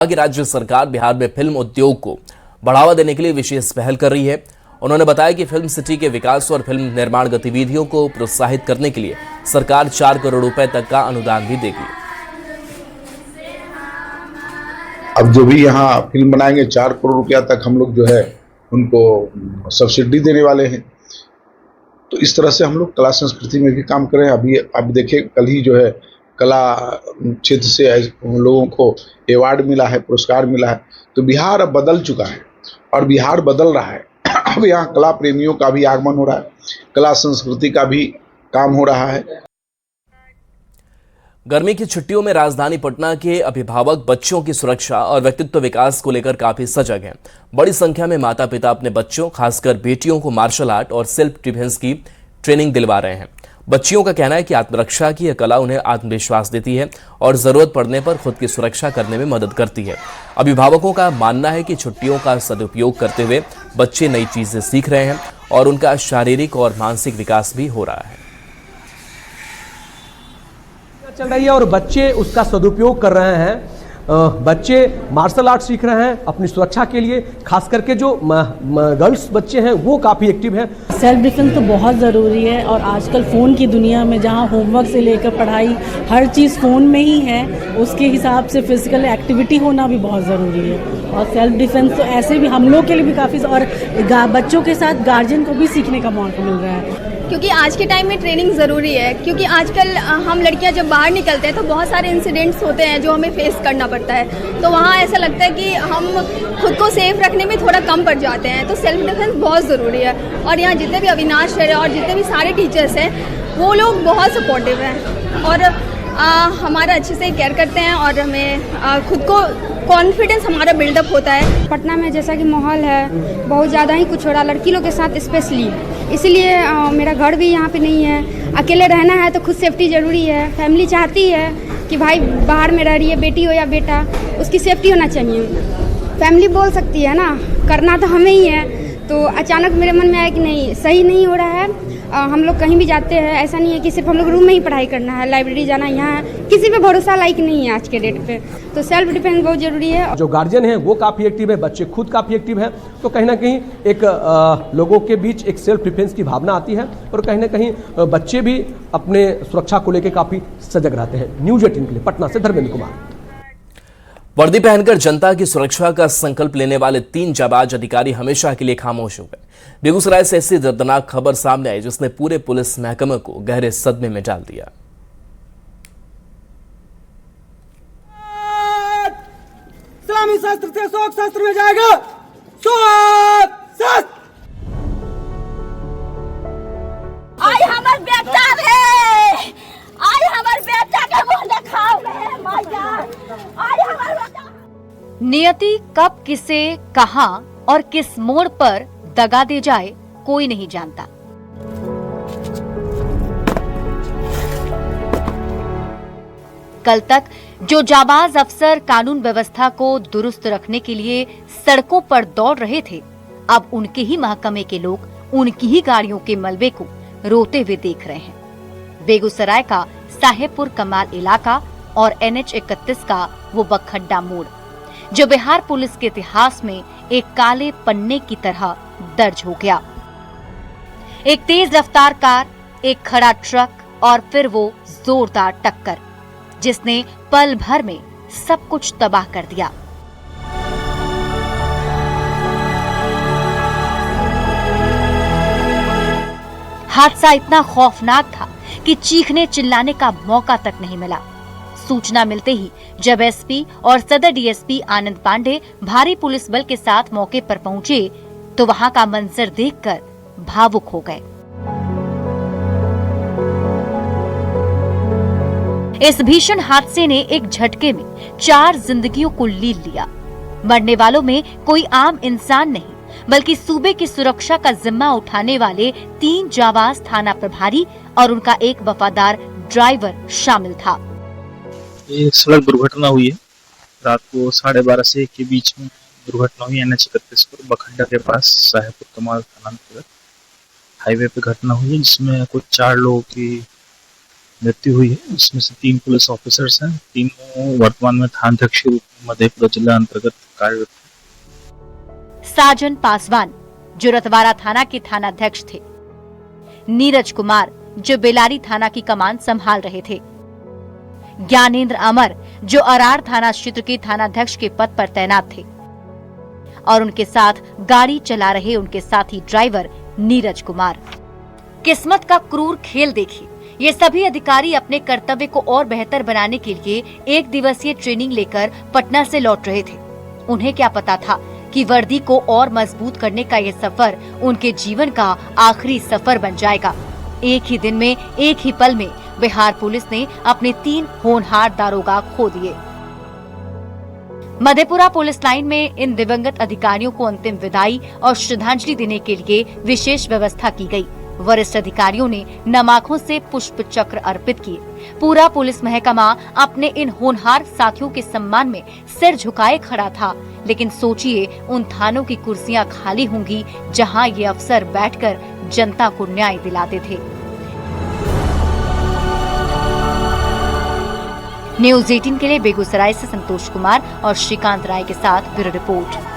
कि राज्य सरकार बिहार में फिल्म उद्योग को बढ़ावा देने के लिए विशेष पहल कर रही है। उन्होंने बताया कि फिल्म सिटी के विकास और फिल्म निर्माण गतिविधियों को प्रोत्साहित करने के लिए सरकार 4 करोड़ रुपए तक का अनुदान भी देगी। अब जो भी यहाँ फिल्म बनाएंगे 4 करोड़ रुपया तक हम लोग जो है उनको सब्सिडी देने वाले हैं। तो इस तरह से हम लोग कला संस्कृति में भी काम कर रहे हैं। अभी देखिए कल ही जो है कला क्षेत्र से लोगों को अवार्ड मिला है, पुरस्कार मिला है। तो बिहार अब बदल चुका है और बिहार बदल रहा है। अब यहाँ कला प्रेमियों का भी आगमन हो रहा है, कला संस्कृति का भी काम हो रहा है। गर्मी की छुट्टियों में राजधानी पटना के अभिभावक बच्चों की सुरक्षा और व्यक्तित्व विकास को लेकर काफी सजग हैं। बड़ी संख्या में माता पिता अपने बच्चों, खासकर बेटियों को मार्शल आर्ट और सेल्फ डिफेंस की ट्रेनिंग दिलवा रहे हैं। बच्चियों का कहना है कि आत्मरक्षा की यह कला उन्हें आत्मविश्वास देती है और जरूरत पड़ने पर खुद की सुरक्षा करने में मदद करती है। अभिभावकों का मानना है कि छुट्टियों का सदुपयोग करते हुए बच्चे नई चीजें सीख रहे हैं और उनका शारीरिक और मानसिक विकास भी हो रहा है। चल रही है और बच्चे उसका सदुपयोग कर रहे हैं। बच्चे मार्शल आर्ट सीख रहे हैं अपनी सुरक्षा के लिए। खास करके जो गर्ल्स बच्चे हैं वो काफ़ी एक्टिव हैं। सेल्फ डिफेंस तो बहुत ज़रूरी है और आजकल फ़ोन की दुनिया में जहाँ होमवर्क से लेकर पढ़ाई हर चीज़ फ़ोन में ही है, उसके हिसाब से फिजिकल एक्टिविटी होना भी बहुत ज़रूरी है। और सेल्फ डिफेंस तो ऐसे भी हम लोग के लिए भी काफ़ी, और बच्चों के साथ गार्जियन को भी सीखने का मौका मिल रहा है। क्योंकि आज के टाइम में ट्रेनिंग ज़रूरी है, क्योंकि आजकल हम लड़कियां जब बाहर निकलते हैं तो बहुत सारे इंसिडेंट्स होते हैं जो हमें फेस करना पड़ता है। तो वहाँ ऐसा लगता है कि हम खुद को सेफ रखने में थोड़ा कम पड़ जाते हैं। तो सेल्फ डिफेंस बहुत ज़रूरी है। और यहाँ जितने भी अविनाश सर और जितने भी सारे टीचर्स हैं वो लोग बहुत सपोर्टिव हैं और हमारा अच्छे से केयर करते हैं और हमें खुद को कॉन्फिडेंस हमारा बिल्डअप होता है। पटना में जैसा कि माहौल है बहुत ज़्यादा ही कुछ हो रहा लड़की लोग के साथ स्पेशली, इसलिए मेरा घर भी यहाँ पे नहीं है। अकेले रहना है तो खुद सेफ्टी ज़रूरी है। फैमिली चाहती है कि भाई बाहर में रह रही है, बेटी हो या बेटा, उसकी सेफ्टी होना चाहिए। फैमिली बोल सकती है ना, करना तो हमें ही है। तो अचानक मेरे मन में आया कि नहीं, सही नहीं हो रहा है। हम लोग कहीं भी जाते हैं ऐसा नहीं है कि सिर्फ हम लोग रूम में ही पढ़ाई करना है, लाइब्रेरी जाना, यहाँ किसी पे भरोसा लायक नहीं है आज के डेट पे। तो सेल्फ डिफेंस बहुत जरूरी है। जो गार्जियन है वो काफ़ी एक्टिव है, बच्चे खुद काफ़ी एक्टिव है। तो कहीं ना कहीं एक लोगों के बीच एक सेल्फ डिफेंस की भावना आती है और कहीं ना कहीं बच्चे भी अपने सुरक्षा को लेकर काफ़ी सजग रहते हैं। न्यूज़ 18 के लिए पटना से धर्मेंद्र कुमार। वर्दी पहनकर जनता की सुरक्षा का संकल्प लेने वाले 3 जाबाज अधिकारी हमेशा के लिए खामोश हो गए। बेगूसराय से ऐसी दर्दनाक खबर सामने आई जिसने पूरे पुलिस महकमे को गहरे सदमे में डाल दिया। इस्लामी शास्त्र से शोक शास्त्र में जाएगा। शोक शास्त्र आई हमार बेटा है, आई हमार बेटा के मुंह दिखाओगे माया, आई हमार बेटा। नियति कब किसे, कहां और किस मोड़ पर दगा दे जाए कोई नहीं जानता। कल तक जो जाबाज अफसर कानून व्यवस्था को दुरुस्त रखने के लिए सड़कों पर दौड़ रहे थे, अब उनके ही महकमे के लोग उनकी ही गाड़ियों के मलबे को रोते हुए देख रहे हैं। बेगूसराय का साहेबपुर कमाल इलाका और NH 31 का वो बखड्डा मोड़ जो बिहार पुलिस के इतिहास में एक काले पन्ने की तरह दर्ज हो गया। एक तेज रफ्तार कार, एक खड़ा ट्रक और फिर वो जोरदार टक्कर जिसने पल भर में सब कुछ तबाह कर दिया। हादसा इतना खौफनाक था कि चीखने चिल्लाने का मौका तक नहीं मिला। सूचना मिलते ही जब एसपी और सदर डीएसपी आनंद पांडे भारी पुलिस बल के साथ मौके पर पहुंचे तो वहां का मंजर देखकर भावुक हो गए। इस भीषण हादसे ने एक झटके में 4 जिंदगियों को लील लिया। मरने वालों में कोई आम इंसान नहीं बल्कि सूबे की सुरक्षा का जिम्मा उठाने वाले 3 जाबाज थाना प्रभारी और उनका एक वफादार ड्राइवर शामिल था। एक सड़क दुर्घटना हुई है। रात को 12:30 से 1 के बीच में दुर्घटना हुई NH 31 पर बखड्डा के पास साहेबपुर कमाल थाना हाईवे पे घटना हुई जिसमें कुछ 4 लोगों की मृत्यु हुई है। इसमें से 3 पुलिस ऑफिसर्स हैं। तीनों वर्तमान में थानाध्यक्ष के रूप में मधेपुरा जिला अंतर्गत कार्यरत हैं। साजन पासवान जो रतवारा थाना के थानाध्यक्ष थे, नीरज कुमार जो बेलारी थाना की कमान संभाल रहे थे, ज्ञानेंद्र अमर जो अरार थाना क्षेत्र के थानाध्यक्ष के पद पर तैनात थे और उनके साथ गाड़ी चला रहे उनके साथी ड्राइवर नीरज कुमार। किस्मत का क्रूर खेल देखिए, ये सभी अधिकारी अपने कर्तव्य को और बेहतर बनाने के लिए 1 दिवसीय ट्रेनिंग लेकर पटना से लौट रहे थे। उन्हें क्या पता था कि वर्दी को और मजबूत करने का ये सफर उनके जीवन का आखिरी सफर बन जाएगा। एक ही दिन में, एक ही पल में बिहार पुलिस ने अपने 3 होनहार दारोगा खो दिए। मधेपुरा पुलिस लाइन में इन दिवंगत अधिकारियों को अंतिम विदाई और श्रद्धांजलि देने के लिए विशेष व्यवस्था की गई। वरिष्ठ अधिकारियों ने नम आंखों से पुष्प चक्र अर्पित किए। पूरा पुलिस महकमा अपने इन होनहार साथियों के सम्मान में सिर झुकाए खड़ा था। लेकिन सोचिए, उन थानों की कुर्सियां खाली होंगी जहां ये अफसर बैठकर जनता को न्याय दिलाते थे। न्यूज़ 18 के लिए बेगूसराय से संतोष कुमार और श्रीकांत राय के साथ ब्यूरो रिपोर्ट।